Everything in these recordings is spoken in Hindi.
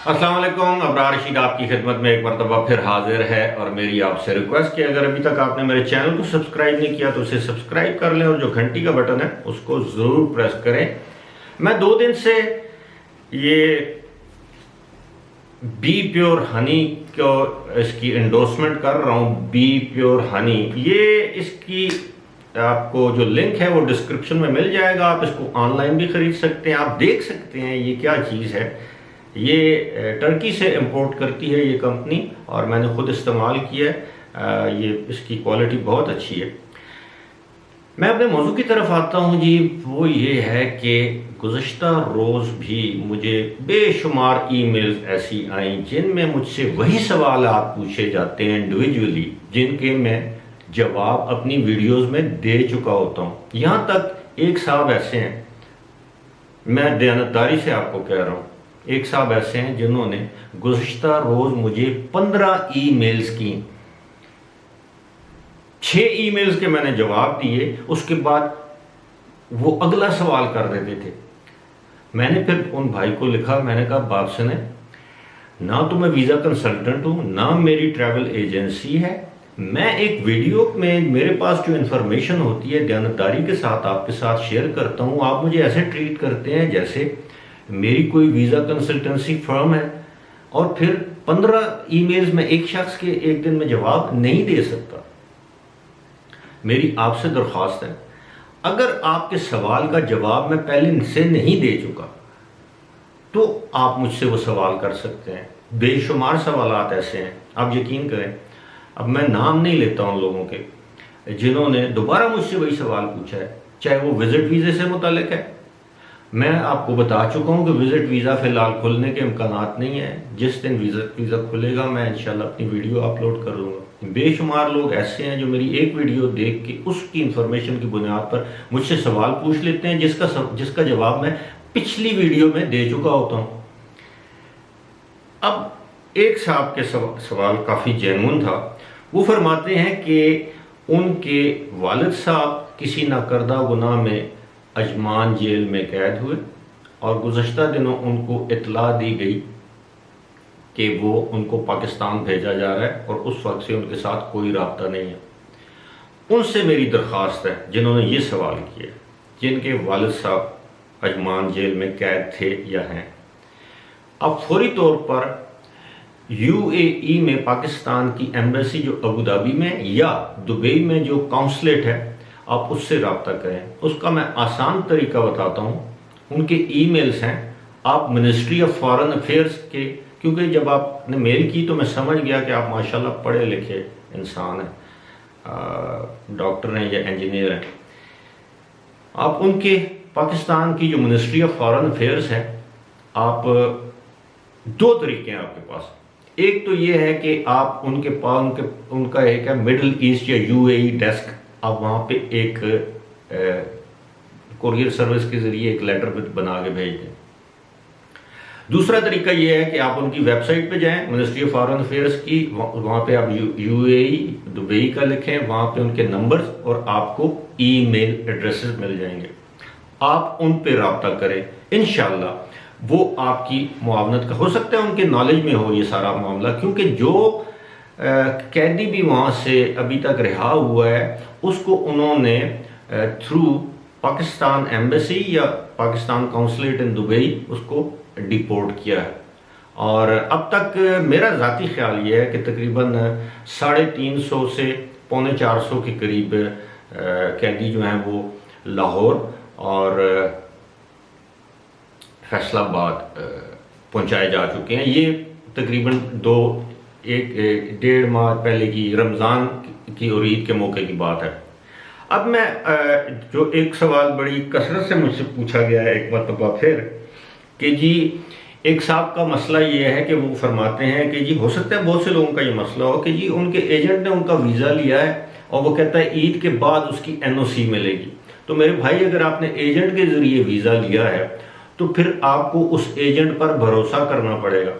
अस्सलाम वालेकुम। अबरार रशीद आपकी खिदमत में एक मरतबा फिर हाजिर है और मेरी आपसे रिक्वेस्ट कि अगर अभी तक आपने मेरे चैनल को सब्सक्राइब नहीं किया तो उसे सब्सक्राइब कर लें और जो घंटी का बटन है उसको ज़रूर प्रेस करें। मैं 2 दिन से ये बी प्योर हनी को इसकी एंडोर्समेंट कर रहा हूँ। बी प्योर हनी, ये इसकी आपको जो लिंक है वो डिस्क्रिप्शन में मिल जाएगा। आप इसको ऑनलाइन भी ख़रीद सकते हैं। आप देख सकते हैं ये क्या चीज़ है। ये टर्की से इंपोर्ट करती है ये कंपनी और मैंने खुद इस्तेमाल किया है। ये इसकी क्वालिटी बहुत अच्छी है। मैं अपने मौजू की तरफ आता हूँ जी। वो ये है कि गुज़श्ता रोज़ भी मुझे बेशुमार ईमेल्स ऐसी आई जिनमें मुझसे वही सवाल आप पूछे जाते हैं इंडिविजुअली, जिनके मैं जवाब अपनी वीडियोस में दे चुका होता हूँ। यहाँ तक एक साहब ऐसे हैं, मैं दयानतदारी से आपको कह रहा हूँ, एक साहब ऐसे हैं जिन्होंने गुज़श्ता रोज़ मुझे 15 ईमेल्स की, 6 ईमेल्स के मैंने जवाब दिए। उसके बाद वो अगला सवाल कर देते थे। मैंने फिर उन भाई को लिखा, मैंने कहा बात सुने, ना तो मैं वीज़ा कंसल्टेंट हूँ, ना मेरी ट्रैवल एजेंसी है। मैं एक वीडियो में मेरे पास जो इन्फॉर्मेशन होती है दयानतदारी के साथ आपके साथ शेयर करता हूँ। आप मुझे ऐसे ट्रीट करते हैं जैसे मेरी कोई वीज़ा कंसल्टेंसी फर्म है। और फिर 15 ईमेल्स में एक शख्स के एक दिन में जवाब नहीं दे सकता। मेरी आपसे दरख्वास्त है, अगर आपके सवाल का जवाब मैं पहले से नहीं दे चुका तो आप मुझसे वो सवाल कर सकते हैं। बेशुमार सवालात ऐसे हैं, आप यकीन करें। अब मैं नाम नहीं लेता उन लोगों के जिन्होंने दोबारा मुझसे वही सवाल पूछा है, चाहे वो विजिट वीज़े से मुतालिक है। मैं आपको बता चुका हूँ कि विजिट वीज़ा फ़िलहाल खुलने के इम्कानात नहीं है। जिस दिन वीज़ा खुलेगा मैं इंशाल्लाह अपनी वीडियो अपलोड कर दूँगा। बेशुमार लोग ऐसे हैं जो मेरी एक वीडियो देख के उसकी इंफॉर्मेशन की बुनियाद पर मुझसे सवाल पूछ लेते हैं जिसका जवाब मैं पिछली वीडियो में दे चुका होता हूँ। अब एक साहब के सवाल काफ़ी जेन्युइन था। वो फरमाते हैं कि उनके वालिद साहब किसी नाकर्दा गुनाह में अजमान जेल में कैद हुए और गुज़श्ता दिनों उनको इत्तला दी गई कि वो उनको पाकिस्तान भेजा जा रहा है और उस वक्त से उनके साथ कोई राब्ता नहीं है। उनसे मेरी दरख्वास्त है जिन्होंने ये सवाल किया, जिनके वालिद साहब अजमान जेल में कैद थे या हैं, अब फौरी तौर पर यूएई में पाकिस्तान की एम्बेसी जो अबू धाबी में या दुबई में जो काउंसलेट है, आप उससे रब्ता करें। उसका मैं आसान तरीका बताता हूँ। उनके ईमेल्स हैं, आप मिनिस्ट्री ऑफ फॉरेन अफेयर्स के, क्योंकि जब आपने मेल की तो मैं समझ गया कि आप माशाल्लाह पढ़े लिखे इंसान हैं, डॉक्टर हैं या इंजीनियर हैं। आप उनके पाकिस्तान की जो मिनिस्ट्री ऑफ फॉरेन अफेयर्स है, आप 2 तरीके हैं आपके पास। एक तो ये है कि आप उनके पास उनका एक है मिडल ईस्ट या यूएई डेस्क, आप वहाँ पे एक कुरियर सर्विस के ज़रिए एक लेटर बना के भेज दें। दूसरा तरीका ये है कि आप उनकी वेबसाइट पे जाएं, मिनिस्ट्री ऑफ फॉरेन अफेयर्स की, वहाँ पे आप यूएई दुबई का लिखें, वहाँ पे उनके नंबर्स और आपको ईमेल एड्रेसेस मिल जाएंगे। आप उन पे रब्ता करें, इंशाल्लाह वो आपकी मुआवनत का, हो सकता है उनके नॉलेज में हो ये सारा मामला, क्योंकि जो कैदी भी वहाँ से अभी तक रिहा हुआ है उसको उन्होंने थ्रू पाकिस्तान एम्बेसी या पाकिस्तान काउंसलेट इन दुबई उसको डिपोर्ट किया है। और अब तक मेरा ज़ाती ख्याल ये है कि तकरीबन 350 से 450 के करीब कैदी जो हैं वो लाहौर और फैसलाबाद पहुंचाए जा चुके हैं। ये तकरीबन 1.5 माह पहले की रमज़ान की और ईद के मौके की बात है। अब मैं जो एक सवाल बड़ी कसरत से मुझसे पूछा गया है एक मरतबा फिर, कि जी एक साहब का मसला ये है कि वो फरमाते हैं कि जी हो सकता है बहुत से लोगों का ये मसला हो कि जी उनके एजेंट ने उनका वीज़ा लिया है और वो कहता है ईद के बाद उसकी एनओसी मिलेगी। तो मेरे भाई, अगर आपने एजेंट के ज़रिए वीज़ा लिया है तो फिर आपको उस एजेंट पर भरोसा करना पड़ेगा।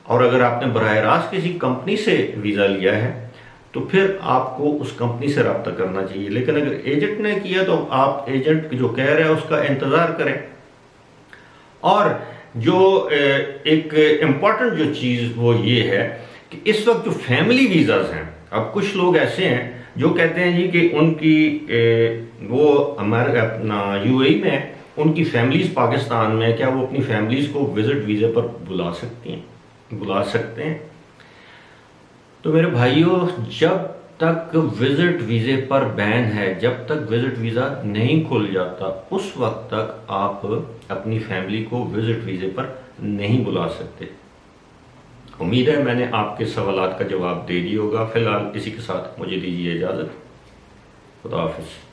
और अगर आपने बराह रास्त किसी कंपनी से वीज़ा लिया है तो फिर आपको उस कंपनी से रब्ता करना चाहिए। लेकिन अगर एजेंट ने किया तो आप एजेंट जो कह रहा है उसका इंतज़ार करें। और जो एक इम्पॉर्टेंट जो चीज़ वो ये है कि इस वक्त जो फैमिली वीज़ाज हैं, अब कुछ लोग ऐसे हैं जो कहते हैं जी कि उनकी वो हमारे अपना यूएई में है, उनकी फैमिलीज पाकिस्तान में, क्या वो अपनी फैमिलीज को विजिट वीज़े पर बुला सकती हैं, बुला सकते हैं? तो मेरे भाइयों, जब तक विजिट वीज़े पर बैन है, जब तक विजिट वीज़ा नहीं खुल जाता, उस वक्त तक आप अपनी फैमिली को विजिट वीज़े पर नहीं बुला सकते। उम्मीद है मैंने आपके सवालात का जवाब दे दिया होगा। फिलहाल इसी के साथ मुझे दीजिए इजाज़त। खुदा हाफिज़।